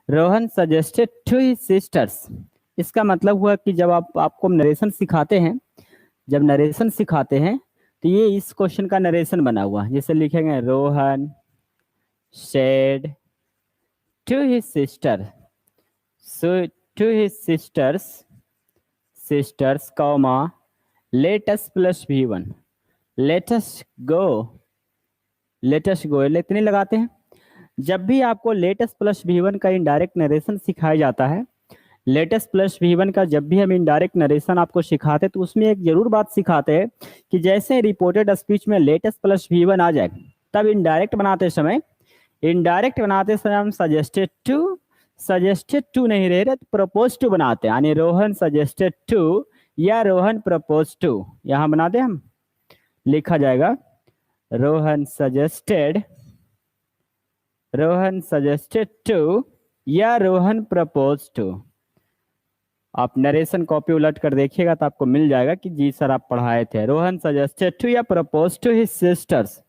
Rohan suggested to his sisters. इसका मतलब हुआ कि जब आपको नरेशन सिखाते हैं, जब नरेशन सिखाते हैं तो ये इस क्वेश्चन का नरेशन बना हुआ है। जैसे लिखेंगे Rohan said to his sister, so to his sisters comma let us plus V1, let us go, let us go इतने लगाते हैं। जब भी आपको लेटेस्ट प्लस V1 का इनडायरेक्ट नरेशन सिखाया जाता है, लेटेस्ट प्लस V1 का जब भी हम इनडायरेक्ट नरेशन आपको सिखाते हैं तो उसमें एक जरूर बात सिखाते हैं कि जैसे रिपोर्टेड स्पीच में लेटेस्ट प्लस V1 आ जाए, तब इनडायरेक्ट बनाते समय हम सजेस्टेड टू नहीं रह रहे, प्रपोज टू बनाते हैं। यानी रोहन सजेस्टेड टू या रोहन प्रपोज टू, यहां बनाते हम, लिखा जाएगा रोहन सजेस्टेड टू या रोहन प्रपोज टू। आप नरेशन कॉपी उलट कर देखिएगा तो आपको मिल जाएगा कि जी सर आप पढ़ाए थे। रोहन सजेस्टेड टू या propose to his sisters.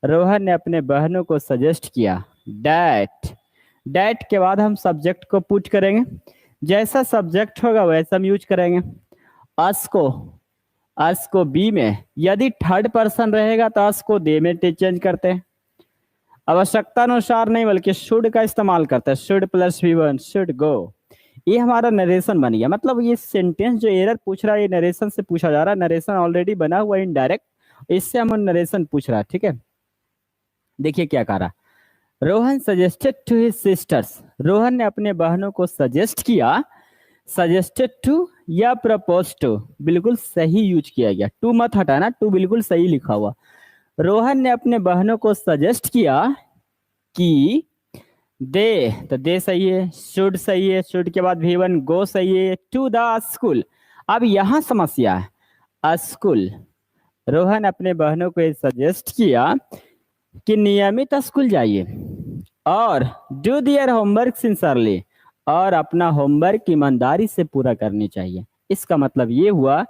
Rohan ने अपने बहनों को सजेस्ट किया। डैट के बाद हम सब्जेक्ट को पुट करेंगे, जैसा सब्जेक्ट होगा वैसा हम यूज करेंगे। अस को बी में, यदि थर्ड पर्सन रहेगा तो अस को दे में चेंज करते हैं। आवश्यकता अनुसार नहीं बल्कि शुड का इस्तेमाल करते हैं। Should plus V1, should go. ये हमारा नरेशन बन गया। मतलब ये सेंटेंस जो एरर पूछ रहा है ये नरेशन से पूछा जा रहा है। नरेशन ऑलरेडी बना हुआ है इनडायरेक्ट, इससे हम नरेशन पूछ रहा है। ठीक है, देखिए क्या कह रहा। Rohan suggested to his sisters, Rohan ने अपने बहनों को सजेस्ट किया। सजेस्टेड टू या प्रपोज टू, बिल्कुल सही यूज किया गया, टू मत हटाना, टू बिल्कुल सही लिखा हुआ। रोहन ने अपने बहनों को सजेस्ट किया कि दे, तो दे सही है, शुड सही है, शुड के बाद V1 गो सही है, टू द स्कूल। अब यहां समस्या है, स्कूल। रोहन अपने बहनों को सजेस्ट किया कि नियमित स्कूल जाइए और डू दियर होमवर्क सिंसियरली, और अपना होमवर्क ईमानदारी से पूरा करनी चाहिए। इसका मतलब ये हुआ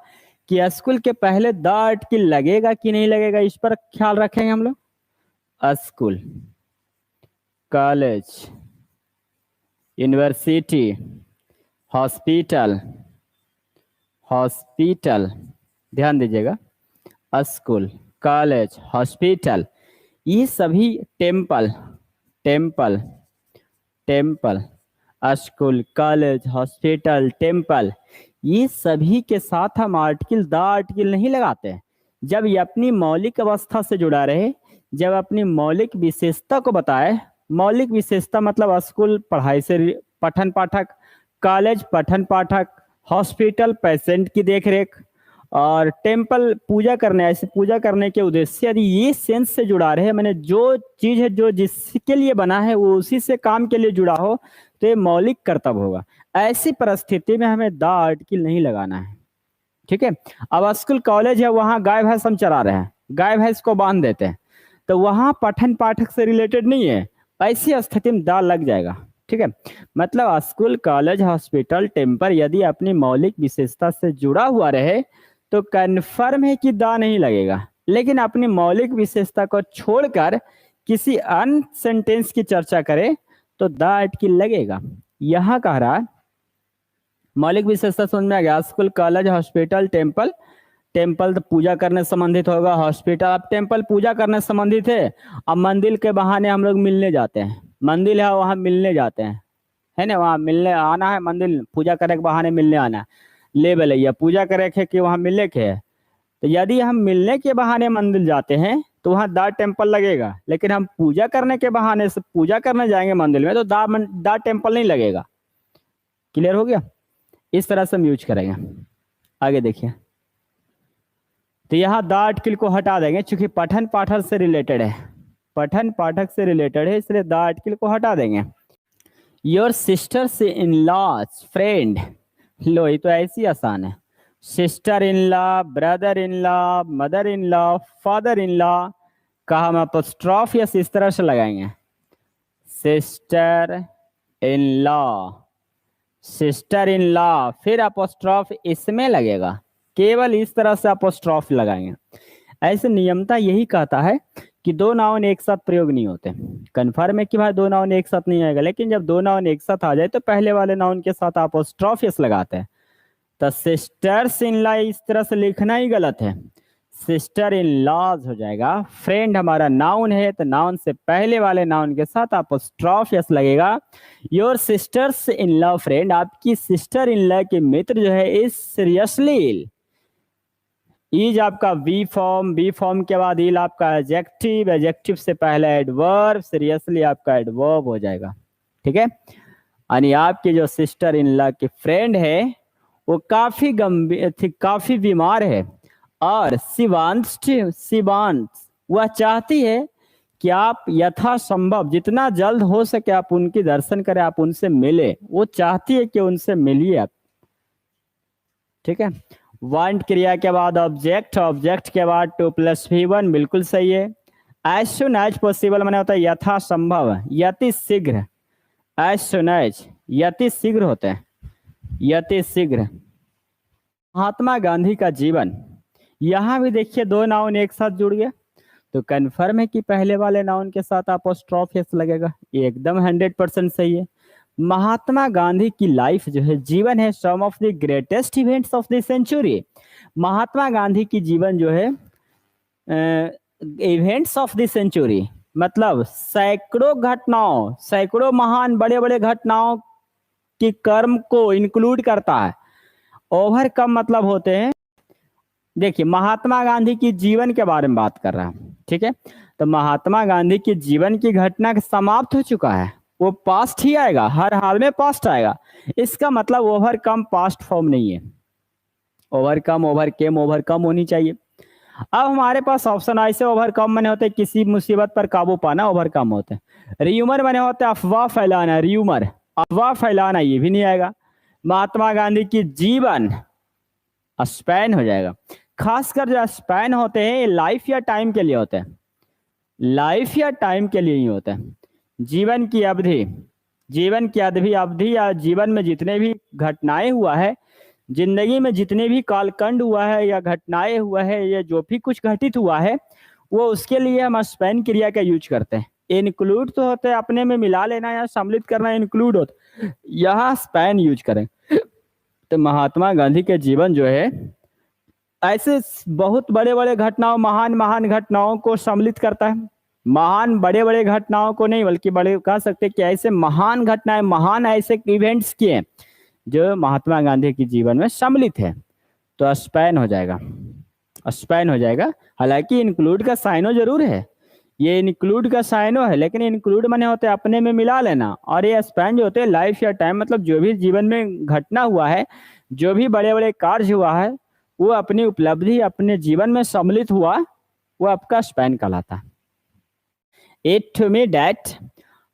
कि स्कूल के पहले द आर्टिकल लगेगा कि नहीं लगेगा, इस पर ख्याल रखेंगे हम लोग। स्कूल, कॉलेज, यूनिवर्सिटी, हॉस्पिटल, ध्यान दीजिएगा, स्कूल, कॉलेज, हॉस्पिटल, ये सभी temple, school, college, hospital, temple, ये सभी के साथ हम आर्टिकल द आर्टिकल नहीं लगाते हैं। जब ये अपनी मौलिक अवस्था से जुड़ा रहे, जब अपनी मौलिक विशेषता को बताए, मौलिक विशेषता मतलब स्कूल पढ़ाई से पठन पाठक, कॉलेज पठन पाठक, हॉस्पिटल पेशेंट की देखरेख, और टेम्पल पूजा करने, ऐसे पूजा करने के उद्देश्य, यदि ये सेंस से जुड़ा रहे, मैंने जो चीज है जो जिसके लिए बना है वो उसी से काम के लिए जुड़ा हो, तो ये मौलिक कर्तव्य होगा। ऐसी परिस्थिति में हमें द आर्टिकल नहीं लगाना है। ठीक है, अब स्कूल कॉलेज है, वहां गाय भैंस हम चरा रहे हैं, गाय भैंस को बांध देते हैं, तो वहां पठन पाठक से रिलेटेड नहीं है, ऐसी स्थिति में द लग जाएगा। ठीक है, मतलब स्कूल, कॉलेज, हॉस्पिटल, टेम्पल यदि अपनी मौलिक विशेषता से जुड़ा हुआ रहे तो कन्फर्म है कि द नहीं लगेगा। लेकिन अपनी मौलिक विशेषता को छोड़कर किसी अन्य सेंटेंस की चर्चा करे तो द आर्टिकल लगेगा। यहां कह रहा है मौलिक विशेषता समझ में आ गया। स्कूल, कॉलेज, हॉस्पिटल, टेम्पल तो पूजा करने संबंधित होगा। हॉस्पिटल, अब टेम्पल पूजा करने संबंधित है। अब मंदिर के बहाने हम लोग मिलने जाते हैं, मंदिर है वहां मिलने जाते हैं, है ना, वहां मिलने आना है, मंदिर पूजा करे के बहाने मिलने आना, ले भैया पूजा करे के कि वहां मिलने के है। तो यदि हम मिलने के बहाने मंदिर जाते हैं तो वहां द टेम्पल लगेगा, लेकिन हम पूजा करने के बहाने से पूजा करने जाएंगे मंदिर में तो द टेम्पल नहीं लगेगा। क्लियर हो गया, इस तरह से हम यूज करेंगे। आगे देखिए, तो यहाँ द आर्टिकल को हटा देंगे, चूंकि पठन पाठक से रिलेटेड है, इसलिए द आर्टिकल को हटा देंगे। Your sisters in law's friend, लो ये तो ऐसी आसान है, sister in law, brother in law, mother in law, father in law, कहा हम अपोस्ट्रोफ या इस तरह से लगाएंगे, सिस्टर इन लॉ, फिर अपोस्ट्रोफ इसमें लगेगा, केवल इस तरह से अपोस्ट्रोफ लगाएंगे। ऐसे नियमता यही कहता है कि दो नाउन एक साथ प्रयोग नहीं होते। कन्फर्म है कि भाई दो नाउन एक साथ नहीं आएगा, लेकिन जब दो नाउन एक साथ आ जाए तो पहले वाले नाउन के साथ आप एस लगाते हैं। तो सिस्टर्स इन लॉ इस तरह से लिखना ही गलत है, सिस्टर इन लॉज हो जाएगा। फ्रेंड हमारा नाउन है तो नाउन से पहले वाले नाउन के साथ आप एस लगेगा। Your sisters in law friend, आपकी सिस्टर इन लॉ के मित्र जो है इज सीरियसली इल। इज आपका वी फॉर्म, वी फॉर्म के बाद इल आपका एडजेक्टिव, एडजेक्टिव से पहले एडवर्ब, सीरियसली आपका एडवर्ब हो जाएगा। ठीक है, यानी आपकी जो सिस्टर इन लॉ की फ्रेंड है वो काफी गंभीर थी, काफी बीमार है, और शिवांश वह चाहती है कि आप यथासंभव जितना जल्द हो सके आप उनकी दर्शन करें, आप उनसे मिले, वो चाहती है कि उनसे मिलिए आप। ठीक है, वांट क्रिया के बाद ऑब्जेक्ट, ऑब्जेक्ट के बाद 2+V1 बिल्कुल सही है। एज सुन एज पॉसिबल मैंने होता है यथासंभव, यति शीघ्र, एज सुन एज यति शीघ्र होते हैं, यति शीघ्र। महात्मा गांधी का जीवन, यहां भी देखिए दो नाउन एक साथ जुड़ गया, तो कन्फर्म है कि पहले वाले नाउन के साथ एपोस्ट्रोफ एस लगेगा, ये एकदम 100% सही है। महात्मा गांधी की लाइफ जो है, जीवन है, some of the greatest events of the century. Mahatma Gandhi की जीवन जो है इवेंट्स ऑफ द सेंचुरी मतलब सैकड़ों घटनाओं, सैकड़ों महान बड़े बड़े घटनाओं की कर्म को इंक्लूड करता है। ओवरकम मतलब होते हैं, देखिए महात्मा गांधी की जीवन के बारे में बात कर रहा है। ठीक है, तो महात्मा गांधी की जीवन की घटना समाप्त हो चुका है, वो पास्ट ही आएगा, हर हाल में पास्ट आएगा। इसका मतलब ओवरकम पास्ट फॉर्म नहीं है, ओवरकम, ओवरकेम, ओवरकम होनी चाहिए। अब हमारे पास ऑप्शन ऐसे ओवरकम मैंने होते किसी मुसीबत पर काबू पाना, ओवरकम होते हैं। र्यूमर मैंने होते अफवाह फैलाना, र्यूमर अफवाह फैलाना, ये भी नहीं आएगा। महात्मा गांधी की जीवन स्पैन हो जाएगा। खासकर जो स्पैन होते हैं लाइफ या टाइम के लिए होते हैं, लाइफ या टाइम के लिए ही होते हैं। जीवन की अवधि, जीवन की अवधि या जीवन में जितने भी घटनाएं हुआ है, जिंदगी में जितने भी कालखंड हुआ है या घटनाएं हुआ है या जो भी कुछ घटित हुआ है, वो उसके लिए हम स्पैन क्रिया का यूज करते हैं। इंक्लूड तो होते हैं अपने में मिला लेना या सम्मिलित करना, इंक्लूड होता है, यहाँ स्पैन यूज करें। तो महात्मा गांधी के जीवन जो है ऐसे बहुत बड़े बड़े घटनाओं, महान महान घटनाओं को सम्मिलित करता है। महान बड़े बड़े घटनाओं को नहीं, बल्कि बड़े कह सकते कि ऐसे महान घटनाएं, महान ऐसे इवेंट्स किए जो महात्मा गांधी के जीवन में सम्मिलित है, तो स्पैन हो जाएगा, स्पैन हो जाएगा। हालांकि इंक्लूड का साइनो जरूर है, ये इंक्लूड का साइनो है, लेकिन इंक्लूड माने होते हैं अपने में मिला लेना, और ये स्पैन जो होते हैं लाइफ या टाइम मतलब जो भी जीवन में घटना हुआ है, जो भी बड़े बड़े कार्य हुआ है, वो अपनी उपलब्धि अपने जीवन में सम्मिलित हुआ, वो आपका स्पैन कहलाता है। It to me that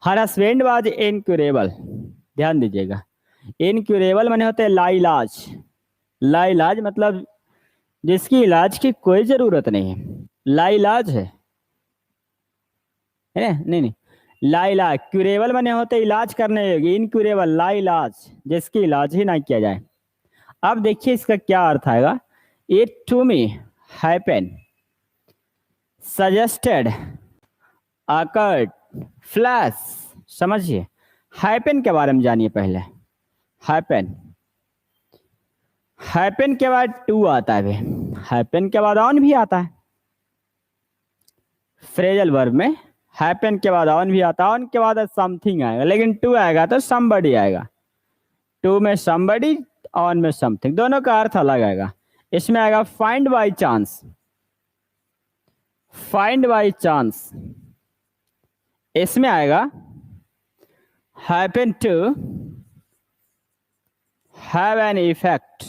her husband was incurable, ध्यान दीजिएगा, इनक्यूरेबल माने होते हैं लाइलाज, लाइलाज मतलब जिसकी इलाज की कोई जरूरत नहीं है, लाइलाज है नहीं नहीं, लाइलाज, क्यूरेबल माने होते इलाज करने योग्य, इनक्यूरेबल लाइलाज जिसकी इलाज ही ना किया जाए। अब देखिए इसका क्या अर्थ आएगा। It to me happen, suggested, occurred, flash, समझिए हैपन के बारे में जानिए पहले। हैपन, हैपन के बाद टू आता है, हैपन के बाद ऑन भी आता है, फ्रेजल वर्ब में हैपन के बाद ऑन भी आता है, ऑन के बाद समथिंग आएगा, लेकिन टू आएगा तो समबडी आएगा। टू में समबडी, ऑन में समथिंग, दोनों का अर्थ अलग आएगा। इसमें आएगा find by chance, find by chance. इसमें आएगा happen to have an effect,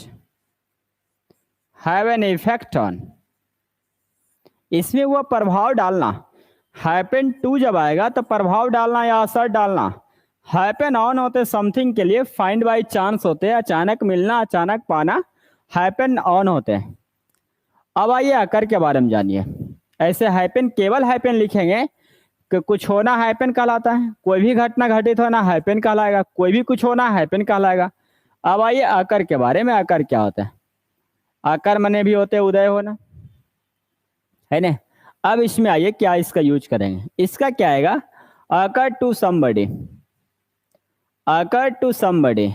have an effect on, इसमें वो प्रभाव डालना। हैपन टू जब आएगा तो प्रभाव डालना या असर डालना। हैपन ऑन होते समथिंग के लिए, फाइंड बाय चांस होते हैं अचानक मिलना, अचानक पाना, हैपन ऑन होते हैं। अब आइए अकर के बारे में जानिए। ऐसे हैपन, केवल हैपन लिखेंगे कि कुछ होना हैपन कहलाता है, कोई भी घटना घटित होना हैपन कहलाएगा, कोई भी कुछ होना हैपन कहलाएगा। अब आइए अकर के बारे में। अकर क्या होता है? अकर मने भी होते उदय होना, है ना। अब इसमें आइए क्या इसका यूज करेंगे। इसका क्या आएगा, occur to somebody, occur to somebody,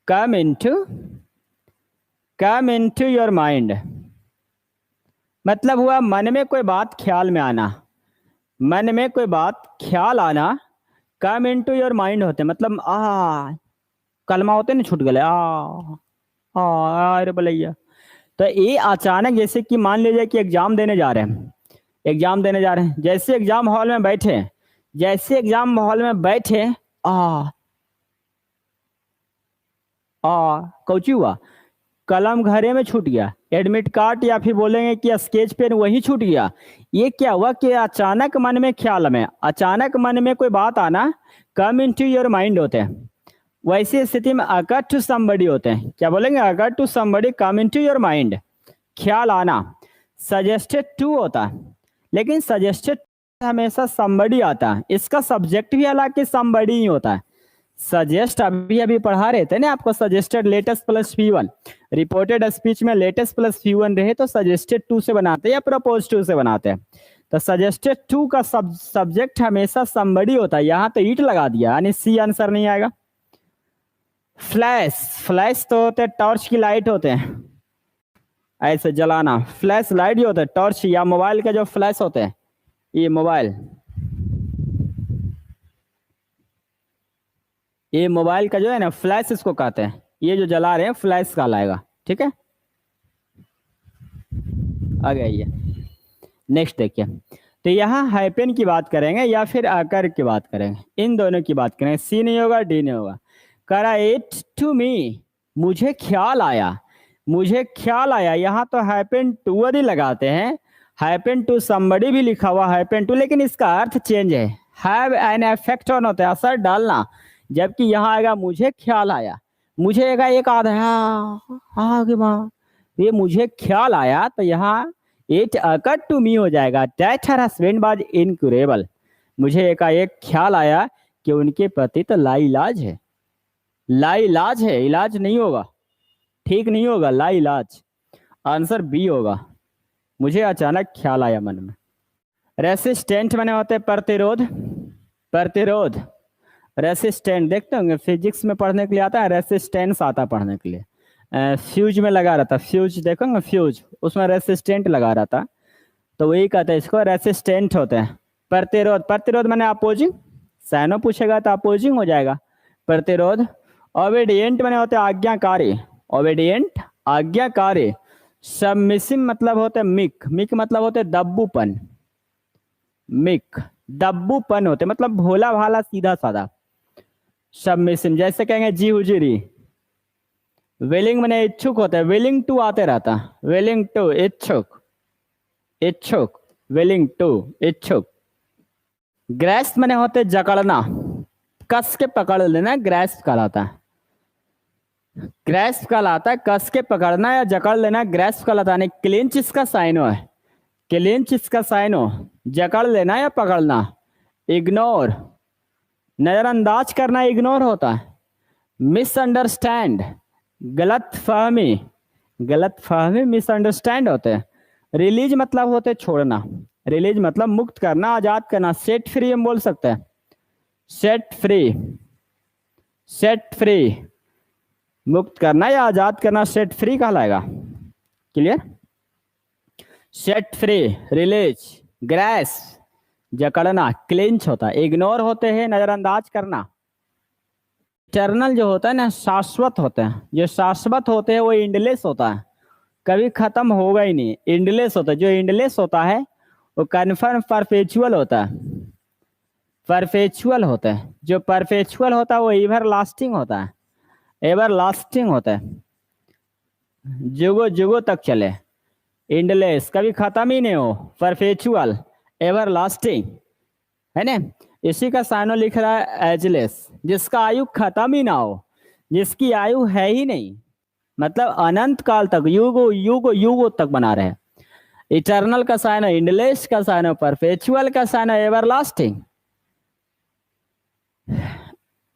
come into your mind. मतलब हुआ मन में कोई बात ख्याल में आना, मन में कोई बात ख्याल आना। कम इनटू योर माइंड होते मतलब कलमा होते ना, छूट गए अरे भैया। तो ये अचानक, जैसे कि मान लीजिए कि एग्जाम देने जा रहे हैं, एग्जाम देने जा रहे हैं, जैसे एग्जाम हॉल में बैठे, जैसे एग्जाम हॉल में बैठे कौची हुआ, कलम घरे में छूट गया, एडमिट कार्ड या फिर बोलेंगे कि स्केच पेन वही छूट गया। ये क्या हुआ कि अचानक मन में ख्याल में, अचानक मन में कोई बात आना, कम इनटू योर माइंड होते हैं। वैसी स्थिति में अकर टू समबडी होते हैं। क्या बोलेंगे, occur to somebody come into your mind, ख्याल आना। सजेस्टेड टू होता है, लेकिन सजेस्टेड हमेशा समबडी आता है, इसका सब्जेक्ट भी हालांकि समबडी ही होता है। सजेस्ट अभी अभी पढ़ा रहे थे ना आपको, suggested latest plus P1, reported speech में लेटेस्ट प्लस P1 रहे तो सजेस्टेड टू से बनाते हैं या प्रपोज टू से बनाते हैं। तो सजेस्टेड टू का सब्जेक्ट हमेशा समबडी होता है। यहाँ तो ईट लगा दिया, यानी सी आंसर नहीं आएगा। फ्लैश, फ्लैश तो होते टॉर्च की लाइट होते हैं, ऐसे जलाना। फ्लैश लाइट जो होता है, टॉर्च या मोबाइल के जो फ्लैश होते हैं, ये मोबाइल, ये मोबाइल का जो है ना फ्लैश इसको कहते हैं। ये जो जला रहे हैं फ्लैश कहलाएगा, ठीक है। आ गया ये। नेक्स्ट देखिए, तो यहाँ हाइपेन की बात करेंगे या फिर आकर की बात करेंगे, इन दोनों की बात करेंगे। सी नहीं होगा, डी नहीं होगा। करा इट टू मी, मुझे ख्याल आया, मुझे ख्याल आया। यहाँ तो हाइपेन टू यदि लगाते हैं, हाइपेन टू समबडी भी लिखा हुआ हाइपेन टू, लेकिन इसका अर्थ चेंज है। हैव एन इफेक्ट ऑन होता है, असर डालना। जबकि यहाँ आएगा मुझे ख्याल आया, मुझे एक आधा ये मुझे ख्याल आया, तो यहाँ इट अकर्ड टू मी हो जाएगा। That her husband was incurable, मुझे एक ख्याल आया कि उनके पति तो लाइलाज है। लाइलाज है, इलाज नहीं होगा, ठीक नहीं होगा, लाइलाज। आंसर बी होगा, मुझे अचानक ख्याल आया मन में। रेसिस्टेंट बने होते प्रतिरोध, प्रतिरोध। रेसिस्टेंट देखते होंगे फिजिक्स में पढ़ने के लिए आता है, रेसिस्टेंस आता पढ़ने के लिए। फ्यूज में लगा रहता, फ्यूज देखोगे फ्यूज, उसमें रेसिस्टेंट लगा रहता, तो वही कहते हैं इसको रेसिस्टेंट होते हैं। प्रतिरोध, प्रतिरोध माने अपोजिंग, साइनो पूछेगा तो अपोजिंग हो जाएगा प्रतिरोध। ओबेडिएंट माने होते आज्ञाकारी, ओबेडिएंट आज्ञाकारी। सबमिसिव मतलब होते मिक, मिक मतलब होते दब्बूपन, मिक दब्बूपन होते मतलब भोला भाला सीधा साधा। सबमिसिव जैसे कहेंगे जी हुजूरी। विलिंग माने इच्छुक होता है, विलिंग टू आते रहता, विलिंग टू इच्छुक, इच्छुक, विलिंग टू इच्छुक। ग्रेस्प माने होते जकड़ना, कस के पकड़ लेना, ग्रेस्प कहलाता है। ग्रेस्प कहलाता है कस के पकड़ना या जकड़ लेना, ग्रेस्प कहलाता है। क्लिंच इसका साइनो है, क्लिंच इसका साइनो, जकड़ लेना या पकड़ना। इग्नोर, नजरअंदाज करना इग्नोर होता है। मिसअंडरस्टैंड, गलत फहमी, गलत फहमी मिसअंडरस्टैंड होते हैं। रिलीज मतलब होते छोड़ना, रिलीज मतलब मुक्त करना, आजाद करना। सेट फ्री हम बोल सकते हैं, सेट फ्री, सेट फ्री मुक्त करना या आजाद करना, सेट फ्री कहलाएगा। Clear. Set free, release, grasp जकड़ना, क्लिंच होता है। इग्नोर होते हैं नजरअंदाज करना। इटर्नल जो होता है ना, शाश्वत होते हैं, जो शाश्वत होते हैं वो इंडलेस होता है, कभी खत्म होगा ही नहीं, इंडलेस होता है। जो इंडलेस होता है वो कन्फर्म परपेचुअल होता है, परपेचुअल होता है। जो परपेचुअल होता है वो एवर लास्टिंग होता है, एवर लास्टिंग होता है, जुगो जुगो तक चले। इंडलेस कभी खत्म ही नहीं हो, परपेचुअल, एवर लास्टिंग, है ना। इसी का साइनो लिख रहा है एजलेस, जिसका आयु खत्म ही ना हो, जिसकी आयु है ही नहीं, मतलब अनंत काल तक, युगो युगो युगो तक बना रहे। इटर्नल का साइनो इंडलेस, का साइनो परपेचुअल, का साइनो एवरलास्टिंग।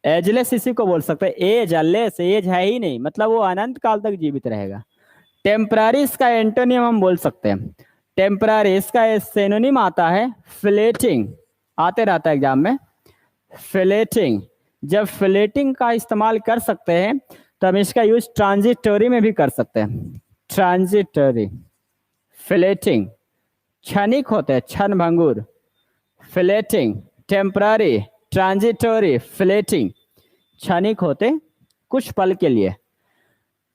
एजलेस इसी को बोल सकते हैं। एज लेस, एज है ही नहीं, मतलब वो अनंत काल तक जीवित रहेगा। टेम्पररी इसका एंटोनियम हम बोल सकते हैं। टेम्पररी, इसका सिनोनिम आता है फ्लेटिंग, आते रहता है एग्जाम में, फ्लेटिंग। जब फ्लेटिंग का इस्तेमाल कर सकते हैं तो हम इसका यूज ट्रांजिटोरी में भी कर सकते हैं। ट्रांजिटोरी, फ्लेटिंग, क्षणिक होते हैं, क्षण भंगुर, फ्लेटिंग, टेम्पररी, ट्रांजिटोरी, फ्लेटिंग, क्षणिक होते कुछ पल के लिए,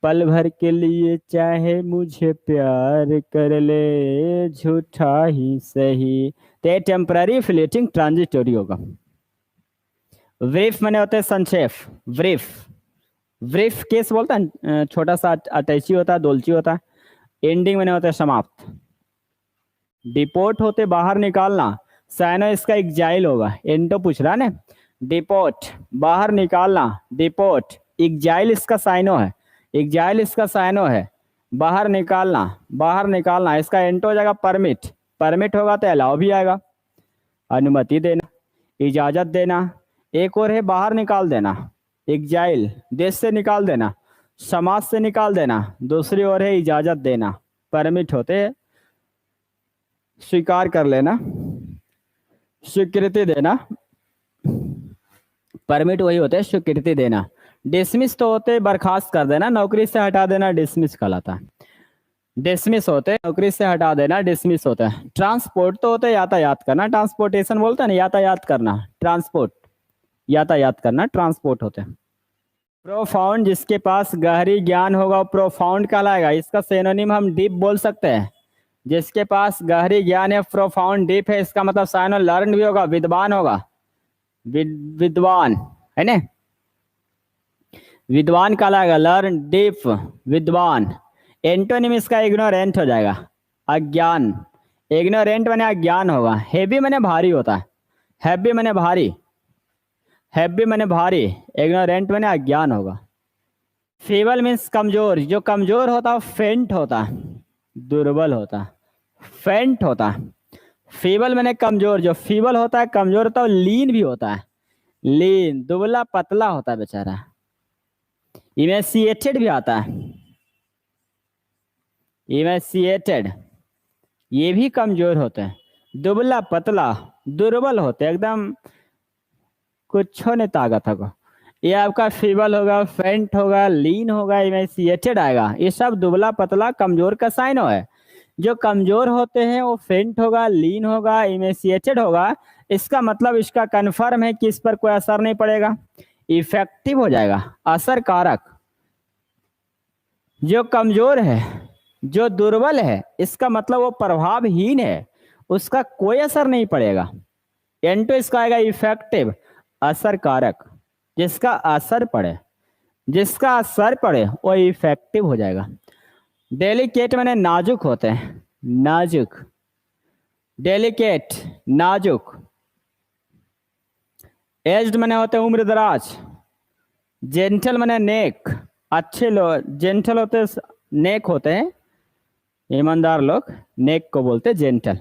पल भर के लिए चाहे मुझे प्यार कर ले झूठा ही सही, तो ये टेम्पररी, फ्लेटिंग, ट्रांजिटोरी होगा। ब्रीफ मैंने होते हैं संक्षेप, ब्रीफ, ब्रीफ केस बोलता है, छोटा सा अटैची होता है, दोलची होता है। एंडिंग मैंने होता है समाप्त। डिपोर्ट होते बाहर निकालना, साइनो इसका एग्जाइल होगा, एंटो पूछ रहा है ना, डिपोर्ट बाहर निकालना, डिपोर्ट, एग्जाइल इसका साइनो है, एग्जाइल इसका साइनो है, बाहर निकालना, बाहर निकालना, इसका एंटो हो जाएगा परमिट, परमिट होगा तो अलाउ भी आएगा, अनुमति देना, इजाजत देना। एक और है बाहर निकाल देना, एग्जाइल, देश से निकाल देना, समाज से निकाल देना। दूसरी ओर है इजाजत देना, परमिट होते हैं स्वीकार कर लेना, स्वीकृति देना, परमिट वही होते हैं स्वीकृति देना। डिसमिस तो होते बर्खास्त कर देना, नौकरी से हटा देना, डिसमिस कहलाता है। डिसमिस होते नौकरी से हटा देना, डिसमिस होता है। ट्रांसपोर्ट तो होते यातायात करना, ट्रांसपोर्टेशन बोलते हैं ना, यातायात करना, ट्रांसपोर्ट, यातायात करना, ट्रांसपोर्ट होते हैं। प्रोफाउंड, जिसके पास गहरी ज्ञान होगा वो प्रोफाउंड कहलाएगा, इसका सिनोनिम हम डीप बोल सकते हैं। जिसके पास गहरी ज्ञान है, प्रोफाउंड, डीप है, इसका मतलब साइनो लर्न भी होगा, विद्वान होगा, विद्वान है ना, विद्वान कहलाएगा, लर्न, डीप, विद्वान। एंटोनिम इसका इग्नोरेंट हो जाएगा, अज्ञान, इग्नोरेंट माने अज्ञान होगा। हेवी माने भारी होता है, हैवी माने भारी, हैवी माने भारी, इग्नोरेंट माने अज्ञान होगा। फीबल मीन्स कमजोर, जो कमजोर होता है फेंट होता है, दुर्बल होता है, फेंट होता है। फीबल माने कमजोर, जो फीबल होता है कमजोर होता है, लीन भी होता है, लीन, दुबला पतला होता है बेचारा। इमेसिएटेड भी आता है, इमेसिएटेड, ये भी कमजोर होते हैं, दुबला पतला, दुर्बल होते हैं, एकदम कुछ नहीं ताकत होगा। ये आपका फीबल होगा, फेंट होगा, लीन होगा, इमेसिएटेड आएगा, ये सब दुबला पतला कमजोर का साइन है। जो कमजोर होते हैं वो फेंट होगा, लीन होगा, इमेसिएटेड होगा, इसका मतलब इसका कन्फर्म है कि इस पर कोई असर नहीं पड़ेगा, इफेक्टिव हो जाएगा, असर कारक। जो कमजोर है, जो दुर्बल है, इसका मतलब वो प्रभावहीन है, उसका कोई असर नहीं पड़ेगा। एंटो इसका आएगा इफेक्टिव, असर कारक, जिसका असर पड़े, जिसका असर पड़े वो इफेक्टिव हो जाएगा। डेलिकेट माने नाजुक होते हैं, नाजुक, डेलिकेट, नाजुक। एज्ड माने होते हैं उम्र दराज। जेंटल माने नेक, अच्छे लोग जेंटल होते हैं, नेक होते हैं, ईमानदार लोग नेक को बोलते हैं जेंटल।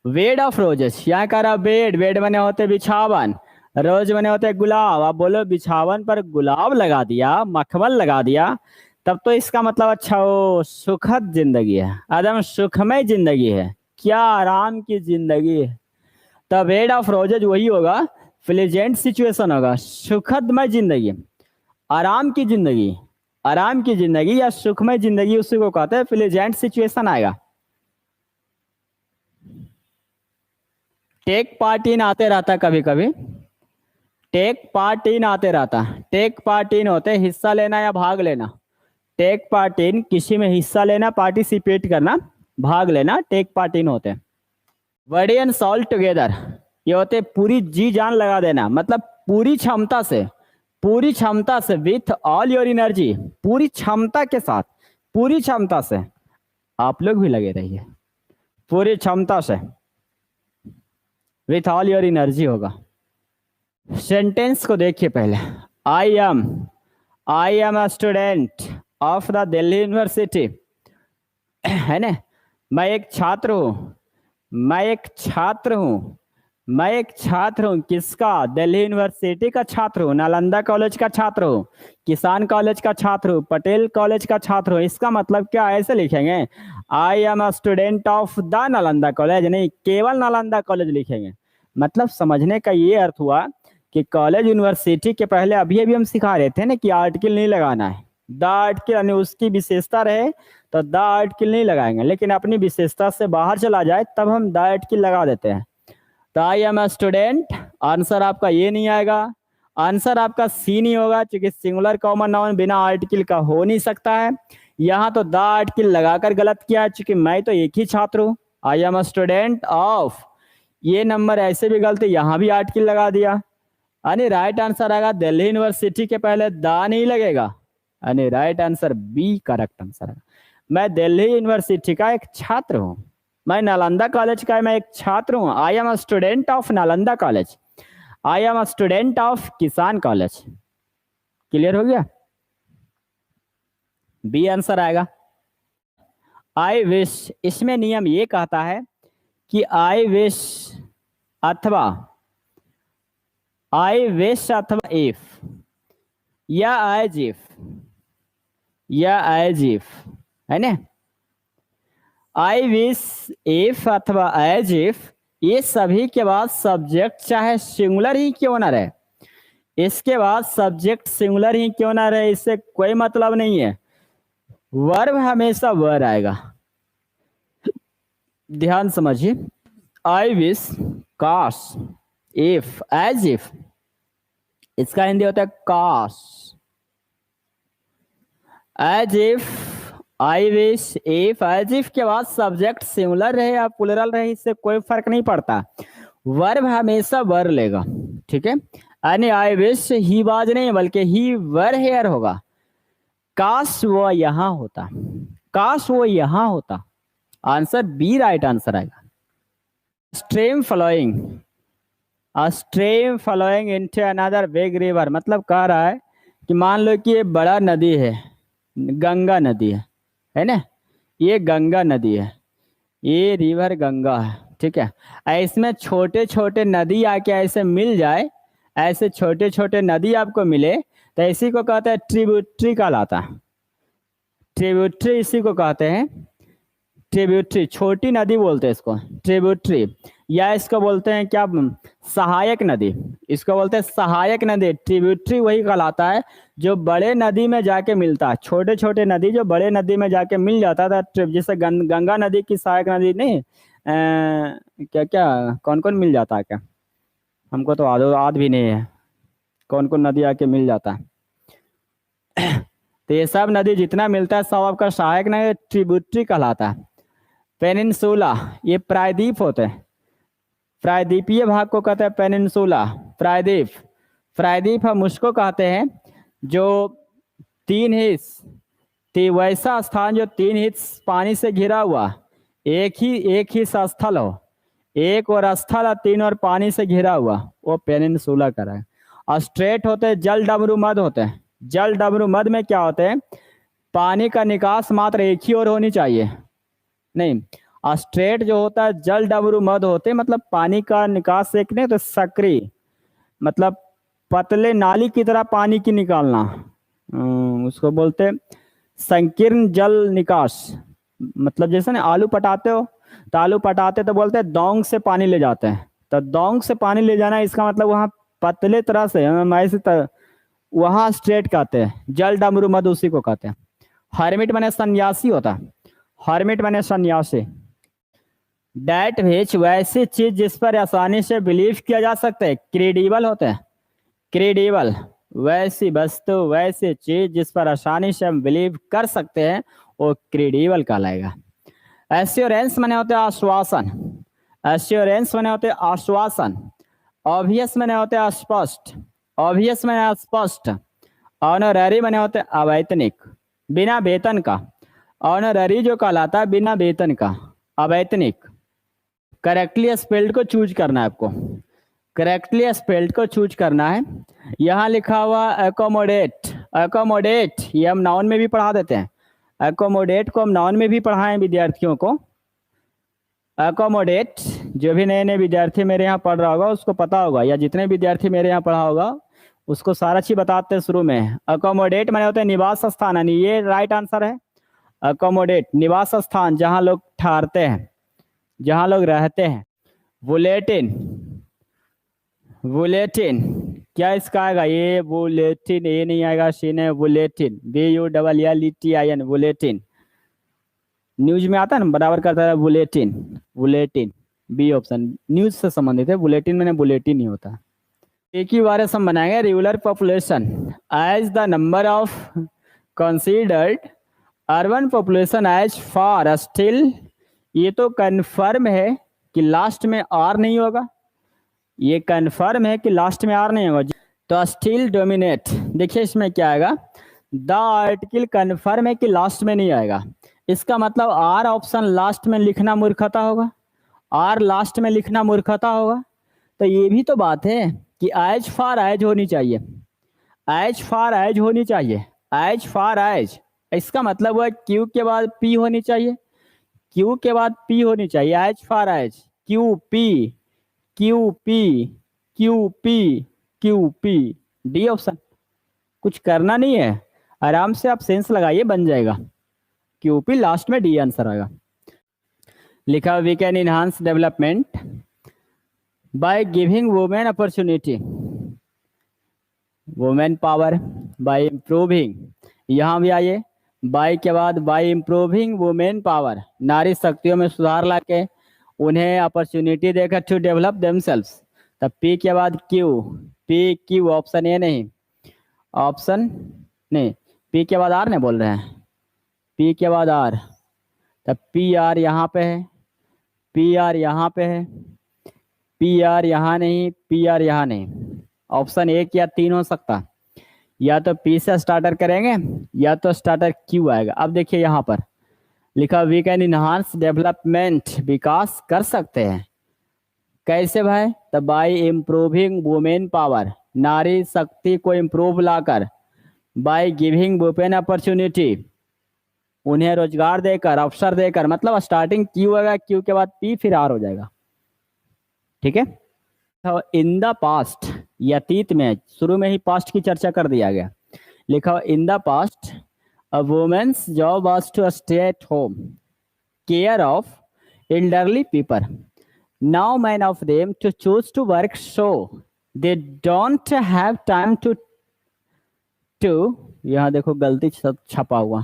वेड ऑफ रोजेस, यहाँ कह रहा बेड, बेड माने होते बिछावन, रोज बने होते गुलाब। आप बोलो बिछावन पर गुलाब लगा दिया, मखमल लगा दिया, तब तो इसका मतलब अच्छा वो सुखद जिंदगी है, एकदम सुखमय जिंदगी है, क्या आराम की जिंदगी है। तब बेड ऑफ रोजेज वही होगा, प्लेजेंट सिचुएशन होगा, सुखदमय जिंदगी, आराम की जिंदगी, आराम की जिंदगी या सुखमय जिंदगी, उसी को कहते हैं प्लेजेंट सिचुएशन आएगा। टेक पार्ट इन आते रहता कभी कभी, टेक पार्ट इन आते रहता, टेक पार्ट इन होते हिस्सा लेना या भाग लेना। टेक पार्ट इन किसी में हिस्सा लेना, पार्टिसिपेट करना, भाग लेना, टेक पार्ट इन होते। बॉडी एंड सॉल टुगेदर, ये होते पूरी जी जान लगा देना, मतलब पूरी क्षमता से, पूरी क्षमता से, विथ ऑल योर एनर्जी, पूरी क्षमता के साथ, पूरी क्षमता से। आप लोग भी लगे रहिए, पूरी क्षमता से, विथ ऑल योर एनर्जी होगा। सेंटेंस को देखिए पहले, I am a student of the Delhi university, है ना, मैं एक छात्र हूँ, मैं एक छात्र हूँ मैं एक छात्र हूँ किसका, दिल्ली यूनिवर्सिटी का छात्र हूँ, नालंदा कॉलेज का छात्र हूँ, किसान कॉलेज का छात्र हूँ, पटेल कॉलेज का छात्र हूँ। इसका मतलब क्या ऐसे लिखेंगे, I am a student of the Nalanda college, नहीं केवल नालंदा कॉलेज लिखेंगे। मतलब समझने का ये अर्थ हुआ कि कॉलेज यूनिवर्सिटी के पहले अभी अभी हम सिखा रहे थे ना कि आर्टिकल नहीं लगाना है, द आर्टिकल यानी उसकी विशेषता रहे तो द आर्टिकल नहीं लगाएंगे, लेकिन अपनी विशेषता से बाहर चला जाए तब हम द आर्टिकल लगा देते हैं। तो I am a student, answer आपका ये नहीं आएगा, आंसर आपका सी नहीं होगा, क्योंकि सिंगुलर कॉमन नाउन बिना आर्टिकल का हो नहीं सकता है। यहाँ तो द आर्टिकल लगाकर गलत किया है, क्योंकि मैं तो एक ही छात्र हूँ, I am a student of, ये नंबर ऐसे भी गलती, यहाँ भी आर्टिकल लगा दिया। यानी राइट आंसर आएगा दिल्ली यूनिवर्सिटी के पहले द नहीं लगेगा, यानी right answer B correct answer है। मैं दिल्ली यूनिवर्सिटी का एक छात्र हूँ, मैं नालंदा कॉलेज का मैं एक छात्र हूँ, I am a student of Nalanda college, I am a student of किसान कॉलेज। क्लियर हो गया, बी आंसर आएगा। आई विश, इसमें नियम ये कहता है कि आई विश अथवा आई विश अथवा इफ या एज इफ या एज इफ, है ना। आई विश, इफ अथवा एज इफ, ये सभी के बाद सब्जेक्ट चाहे सिंगुलर ही क्यों ना रहे, इसके बाद सब्जेक्ट सिंगुलर ही क्यों ना रहे, इससे कोई मतलब नहीं है, वर्ब हमेशा वर आएगा। ध्यान समझिए, आई विश, काश, इफ, एज इफ, इसका हिंदी होता है काश, as if, I wish, if, as if के बाद सब्जेक्ट सिंगुलर रहे या प्लूरल रहे, इससे कोई फर्क नहीं पड़ता, वर्ब हमेशा वर लेगा, ठीक है। यानी आई विश ही वाज नहीं बल्कि ही वर हेयर होगा, काश वो यहां होता, काश वो यहां होता, आंसर बी राइट आंसर आएगा। Stream flowing, stream flowing into another big river, मतलब कह रहा है कि मान लो कि ये बड़ा नदी है, गंगा नदी है ना, ये गंगा नदी है, ये रिवर गंगा है, ठीक है। इसमें छोटे छोटे नदी आके ऐसे मिल जाए, ऐसे छोटे छोटे नदी आपको मिले तो इसी को कहते हैं ट्रिब्यूटरी कहलाता है, ट्रिब्यूटरी इसी को कहते हैं, ट्रिब्यूटरी, छोटी नदी बोलते हैं इसको ट्रिब्यूटरी, या इसको बोलते हैं क्या, सहायक नदी, इसको बोलते हैं सहायक नदी। ट्रिब्यूटरी वही कहलाता है जो बड़े नदी में जाके मिलता है, छोटे छोटे नदी जो बड़े नदी में जाके मिल जाता था, जैसे गंगा नदी की सहायक नदी नहीं, क्या क्या कौन कौन मिल जाता है क्या, हमको तो याद भी नहीं है कौन कौन नदी आके मिल जाता है। तो ये सब नदी जितना मिलता है सब आपका सहायक नदी ट्रिब्यूटरी कहलाता है। पेनिनसुला, ये प्रायद्वीप होते हैं, प्रायद्वीपीय भाग को कहते हैं पेनिनसुला, प्रायद्वीप, प्रायद्वीप हम उसको कहते हैं जो तीन हिस्स, वैसा स्थान जो तीन हिस्स पानी से घिरा हुआ, एक ही स्थल हो, एक और स्थल और तीन और पानी से घिरा हुआ, वो पेनिनसुला कर रहा है। और स्ट्रेट होते हैं, जल डमरू मध्य होते हैं, जल डमरू मध्य में क्या होते हैं, पानी का निकास मात्र एक ही ओर होनी चाहिए, नहीं, स्ट्रेट जो होता है जल डमरू मध्य होते हैं, मतलब पानी का निकास एक नहीं तो सक्रिय, मतलब पतले नाली की तरह पानी की निकालना, उसको बोलते हैं संकीर्ण जल निकास। मतलब जैसे ना आलू पटाते हो तो आलू पटाते तो बोलते हैं दौंग से पानी ले जाते हैं, तो दौंग से पानी ले जाना इसका मतलब वहाँ पतले तरह से ऐसे वहाँ स्ट्रेट कहते हैं, जल डमरू मध्य उसी को कहते हैं। हर्मिट माने सन्यासी होता है, हर्मिट माने सन्यासी। डैट विच, वैसी चीज जिस पर आसानी से बिलीव किया जा सकता है, क्रेडिबल होते हैं, क्रेडिबल, वैसी वस्तु वैसी चीज जिस पर आसानी से हम बिलीव कर सकते हैं वो क्रेडिबल कहलाएगा। एश्योरेंस माने होते हैं आश्वासन, एश्योरेंस माने होते हैं आश्वासन। ऑब्वियस माने होते हैं स्पष्ट, ऑब्वियस माने स्पष्ट। ऑनररी माने होते हैं अवैतनिक, बिना वेतन का, ऑनररी जो कहलाता है बिना वेतन का, अवैतनिक। करेक्टली स्पेल्ड को चूज करना है आपको, करेक्टली स्पेल्ड को चूज करना है। यहाँ लिखा हुआ एकोमोडेट, एकोमोडेट ये हम नाउन में भी पढ़ा देते हैं, एकोमोडेट को हम नाउन में भी पढ़ाएं विद्यार्थियों को, अकोमोडेट, जो भी नए नए विद्यार्थी मेरे यहाँ पढ़ रहा होगा उसको पता होगा, या जितने विद्यार्थी मेरे यहाँ पढ़ा होगा उसको सारा चीज बताते हैं शुरू में। अकोमोडेट माने होते हैं निवास स्थान, यानी ये राइट आंसर है। अकोमोडेट निवास स्थान, जहाँ लोग ठहरते हैं, जहाँ लोग रहते हैं। बुलेटिन, बुलेटिन क्या इसका आएगा? ये बुलेटिन, ये नहीं आएगा, सीन है बुलेटिन, BULLETIN, बुलेटिन। न्यूज में आता है ना, बराबर करता है bulletin, bulletin B option, news से संबंधित है, बुलेटिन में बुलेटिन ही होता है। एक ही बार हम बनाएंगे rural population as the number of considered urban population as far still. ये तो कन्फर्म है कि लास्ट में आर नहीं होगा, ये कन्फर्म है कि लास्ट में आर नहीं होगा, तो स्टिल डोमिनेट। देखिए इसमें क्या आएगा, द आर्टिकल कन्फर्म है कि लास्ट में नहीं आएगा, इसका मतलब आर ऑप्शन लास्ट में लिखना मूर्खता होगा, आर लास्ट में लिखना मूर्खता होगा। तो ये भी तो बात है कि एज फार एज होनी चाहिए, एज फार एज होनी चाहिए, एज फार एज, इसका मतलब हुआ क्यू के बाद पी होनी चाहिए, क्यू के बाद पी होनी चाहिए, as far as, Q P, Q P, Q P, Q P, D option. कुछ करना नहीं है, आराम से आप सेंस लगाइए, बन जाएगा। क्यूपी लास्ट में डी आंसर आएगा। लिखा we can enhance development by giving women opportunity, women power, by improving, यहाँ भी आइए बाय के बाद बाय इम्प्रूविंग वुमेन पावर, नारी शक्तियों में सुधार लाके उन्हें अपॉर्चुनिटी देकर टू डेवलप देमसेल्व्स। तब पी के बाद Q, P Q, option A नहीं, ऑप्शन नहीं, पी के बाद आर नहीं बोल रहे हैं, पी के बाद आर, तब पी आर यहाँ पे है, पी आर यहाँ पे है, पी आर यहाँ नहीं, पी आर यहाँ नहीं, ऑप्शन एक या तीन हो सकता, या तो पी से स्टार्टर करेंगे या तो स्टार्टर क्यू आएगा। अब देखिए यहाँ पर लिखा वी कैन इनहांस डेवलपमेंट, विकास कर सकते हैं, कैसे भाई? तो बाय इम्प्रूविंग वुमेन पावर, नारी शक्ति को इम्प्रूव लाकर, बाय गिविंग वुमेन अपॉर्चुनिटी, उन्हें रोजगार देकर, अवसर देकर, मतलब स्टार्टिंग क्यू आएगा, क्यू के बाद पी फिर आर हो जाएगा, ठीक है। तो इन द पास्ट, अतीत में, शुरू में ही पास्ट की चर्चा कर दिया गया। लिखा in the past a women's job was to stay at home care of elderly people. Now many of them to choose to work, so they don't have time to यहाँ देखो गलती सब छपा हुआ,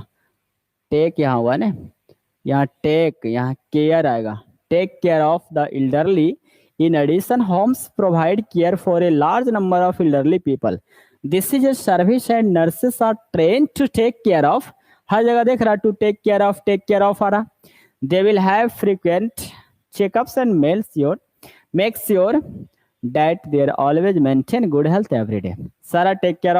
टेक यहाँ हुआ ना, यहाँ टेक, यहाँ केयर आएगा, take care of the elderly. In addition, homes provide care for a large number of elderly people. This is a service and nurses are trained to take care of. हर जगह देख रहा, to take care of आ रहा। They will have frequent checkups and make sure that they are always maintain good health every day. सारा take care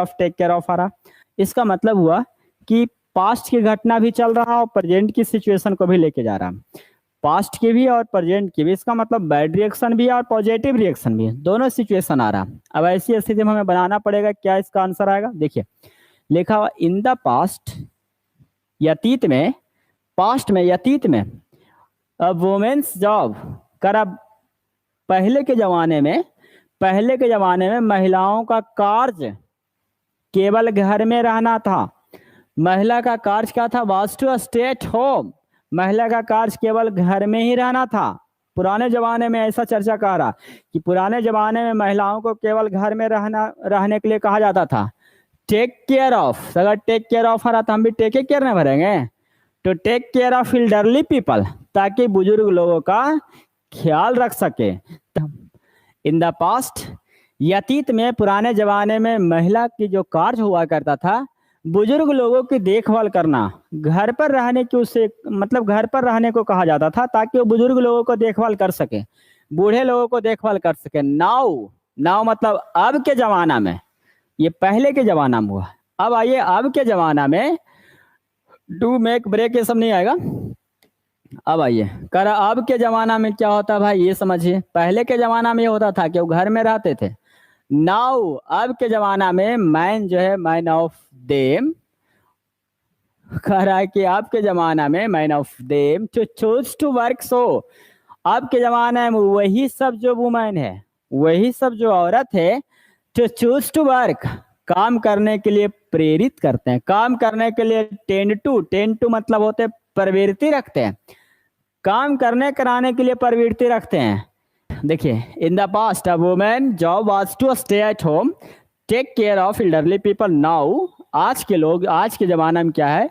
of आ रहा। इसका मतलब हुआ कि पास्ट की घटना भी चल रहा और प्रेजेंट की सिचुएशन को भी लेके जा रहा, पास्ट की भी और प्रेजेंट की भी। इसका मतलब बैड रिएक्शन भी और पॉजिटिव रिएक्शन भी, दोनों सिचुएशन आ रहा। अब ऐसी स्थिति में हमें बनाना पड़ेगा, क्या इसका आंसर आएगा? देखिए लिखा हुआ इन द पास्ट, अतीत में, पास्ट में, अतीत में, अब वुमेन्स जॉब कर, अब पहले के जमाने में महिलाओं का कार्य केवल घर में रहना था। महिला का कार्य क्या था? Was to stay at home, महिला का कार्य केवल घर में ही रहना था। पुराने जमाने में ऐसा चर्चा कर रहा कि पुराने जमाने में महिलाओं को केवल घर में रहने के लिए कहा जाता था। टेक केयर ऑफ, अगर टेक केयर ऑफ आ रहा तो हम भी टेक केयर में भरेंगे, तो take care of elderly people, ताकि बुजुर्ग लोगों का ख्याल रख सके। इन द पास्ट, अतीत में, पुराने जमाने में महिला की जो कार्य हुआ करता था बुजुर्ग लोगों की देखभाल करना, घर पर रहने की, उसे मतलब घर पर रहने को कहा जाता था ताकि वो बुजुर्ग लोगों को देखभाल कर सके, बूढ़े लोगों को देखभाल कर सके। नाउ मतलब अब के जमाना में, ये पहले के जमाना में हुआ। अब आइए अब के जमाना में, डू मेक ब्रेक ये सब नहीं आएगा। अब आइए कर, अब के जमाना में क्या होता भाई ये समझिए। पहले के जमाना में ये होता था कि वो घर में रहते थे। नाउ अब के जमाना में मैन जो है, मैन ऑफ देम, कह रहा है कि अब के जमाना में many of them to choose to work, so अब के जमाने में वही सब जो वुमेन है, वही सब जो औरत है, टू चूज टू वर्क, काम करने के लिए प्रेरित करते हैं, काम करने के लिए टेन टू मतलब होते प्रवृत्ति रखते हैं, काम करने कराने के लिए प्रवृत्ति रखते हैं। देखिए, in the past a women job was to stay at home take care of elderly people. Now आज के लोग, आज के जमाना में क्या है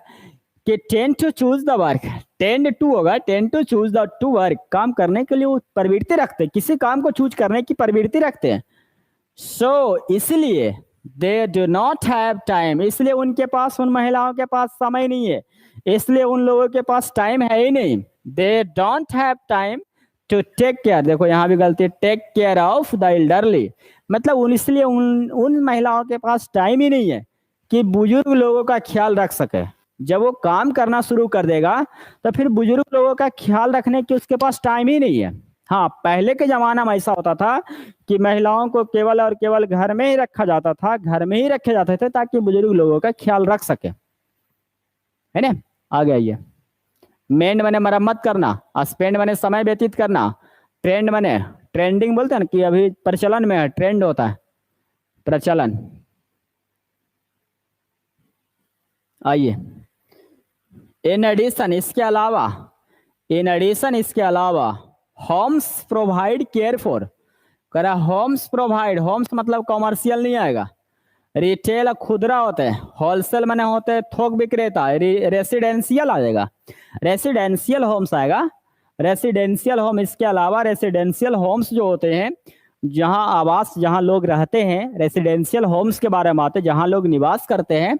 कि tend to choose the work, tend to होगा, tend to choose the to work, काम करने के लिए वो प्रवृत्ति रखते हैं, किसी काम को चूज करने की प्रवृत्ति रखते हैं। इसलिए they do not have time, इसलिए उनके पास, उन महिलाओं के पास समय नहीं है, इसलिए उन लोगों के पास टाइम है ही नहीं। They don't have time to take care, देखो यहाँ भी गलती, take care of the elderly, मतलब इसलिए उन महिलाओं के पास टाइम ही नहीं है कि बुजुर्ग लोगों का ख्याल रख सके। जब वो काम करना शुरू कर देगा तो फिर बुजुर्ग लोगों का ख्याल रखने की उसके पास टाइम ही नहीं है। हाँ, पहले के जमाना में ऐसा होता था कि महिलाओं को केवल और केवल घर में ही रखा जाता था, घर में ही रखे जाते थे ताकि बुजुर्ग लोगों का ख्याल रख सके, है ना। आगे आइए, मेंड बने मरम्मत करना, स्पेंड बने समय व्यतीत करना, ट्रेंड बने ट्रेंडिंग, बोलते हैं ना कि अभी प्रचलन में है, ट्रेंड होता है प्रचलन। आइए, इन एडिशन, इसके अलावा, इन एडिशन इसके अलावा, होम्स प्रोवाइड केयर फॉर, कह रहा होम्स प्रोवाइड, होम्स मतलब कॉमर्शियल नहीं आएगा, रिटेल खुदरा होते हैं, होलसेल मैंने होते हैं थोक विक्रेता, रेसिडेंशियल आ जाएगा, रेसिडेंशियल होम्स आएगा, रेसिडेंशियल होम। इसके अलावा रेसिडेंशियल होम्स जो होते हैं, जहां आवास, जहां लोग रहते हैं, रेसिडेंशियल होम्स के बारे में आते हैं, जहां लोग निवास करते हैं,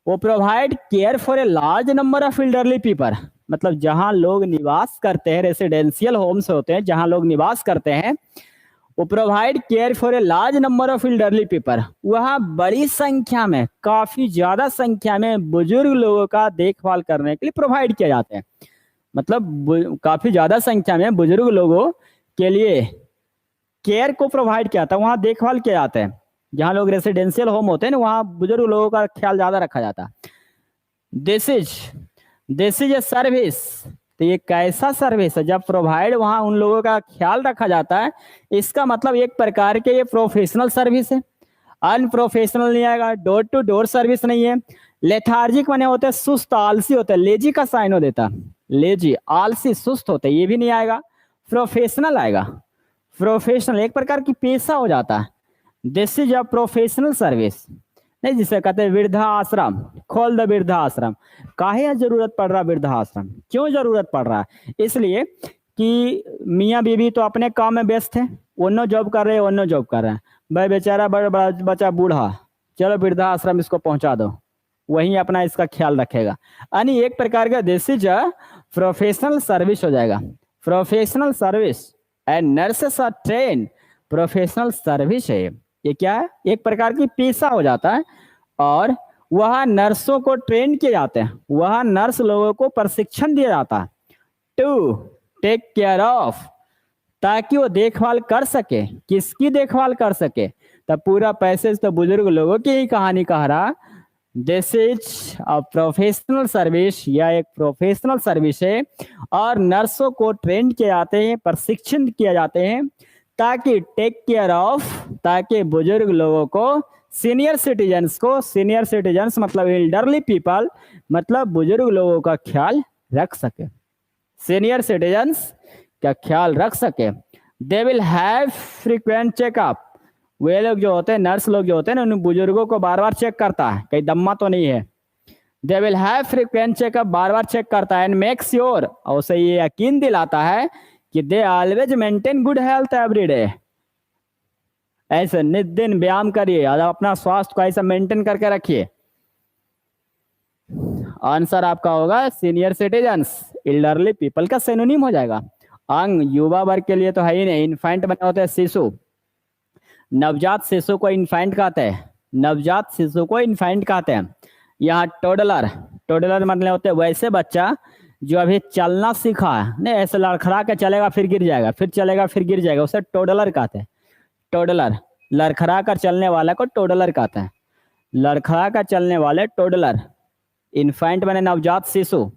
वो provide care for a large number of elderly people, मतलब जहां लोग निवास करते हैं, रेसिडेंशियल होम्स होते हैं जहां लोग निवास करते हैं, वो provide care for a large number of elderly people, वहाँ बड़ी संख्या में, काफी ज्यादा संख्या में बुजुर्ग लोगों का देखभाल करने के लिए प्रोवाइड किए जाते हैं, मतलब काफी ज्यादा संख्या में बुजुर्ग लोगों के लिए केयर को प्रोवाइड किया जाता है, वहाँ देखभाल किया जाता है, जहाँ लोग रेसिडेंशियल होम होते हैं ना, वहाँ बुजुर्ग लोगों का ख्याल ज्यादा रखा जाता है। दिस इज ए सर्विस, तो ये कैसा सर्विस है जब प्रोवाइड वहां उन लोगों का ख्याल रखा जाता है, इसका मतलब एक प्रकार के ये प्रोफेशनल सर्विस है, अनप्रोफेशनल नहीं आएगा, डोर टू डोर सर्विस नहीं है। लेथार्जिक बने होते हैं, सुस्त आलसी होते हैं, लेजी का साइन हो देता, लेजी आलसी सुस्त होते, ये भी नहीं आएगा। प्रोफेशनल आएगा, प्रोफेशनल एक प्रकार की पेशा हो जाता है। This is a professional service, नहीं जिसे कहते हैं वृद्धा आश्रम, खोल द वृद्धा आश्रम। काहे जरूरत पड़ रहा वृद्धा आश्रम, क्यों जरूरत पड़ रहा है? इसलिए कि मियाँ बीवी तो अपने काम में व्यस्त है, ओनो जॉब कर रहे हैं, ओनो जॉब कर रहे हैं, भाई बेचारा बड़ा बच्चा बूढ़ा, चलो वृद्धा आश्रम इसको पहुंचा दो, वहीं अपना इसका ख्याल रखेगा। यानी एक प्रकार का this is a professional service हो जाएगा, professional service and nurses are train, professional service है ये, क्या है? एक प्रकार की पेशा हो जाता है, और वह नर्सों को ट्रेन किए जाते हैं, वह नर्स लोगों को प्रशिक्षण दिया जाता है टू टेक केयर ऑफ, ताकि वो देखभाल कर सके, किसकी देखभाल कर सके, तब पूरा पैसेज तो बुजुर्ग लोगों की ही कहानी कह रहा। This is a professional service, या एक प्रोफेशनल सर्विस है, और नर्सों को ट्रेन किए जाते हैं, प्रशिक्षण किए जाते हैं, ताकि टेक केयर ऑफ, ताकि बुजुर्ग लोगों को, सीनियर सिटीजन्स को, सीनियर सिटीजन्स मतलब एल्डरली पीपल, मतलब बुजुर्ग लोगों का ख्याल रख सके, सीनियर सिटीजन्स का ख्याल रख सके। They will have frequent checkup, वे लोग जो होते हैं, नर्स लोग जो होते हैं ना, उन बुजुर्गों को बार बार चेक करता है, कहीं दम्मा तो नहीं है। They will have frequent checkup, बार बार चेक करता है, एंड मेक श्योर, और उसे ये यकीन दिलाता है कि they always maintain good health every day, ऐसे नित दिन व्यायाम करिए और अपना स्वास्थ्य को ऐसा मेंटेन करके रखिए। आंसर आपका होगा सीनियर सिटीजन्स, एल्डरली पीपल का सिनोनिम हो जाएगा। अंग युवा वर्ग के लिए तो है ही नहीं, इन्फेंट बने होते हैं शिशु, नवजात शिशु को इन्फेंट कहते हैं, नवजात शिशु को इन्फेंट कहते हैं। यहाँ टोडलर, टोडलर मतलब होते हैं वैसे बच्चा जो अभी चलना सीखा है, नहीं ऐसे लड़खड़ा के चलेगा फिर गिर जाएगा, फिर चलेगा फिर गिर जाएगा, उसे टोडलर कहते हैं। टोडलर, लड़खड़ा कर चलने वाला को टोडलर कहते हैं, लड़खड़ा कर चलने वाले टोडलर। इन्फेंट माने नवजात शिशु,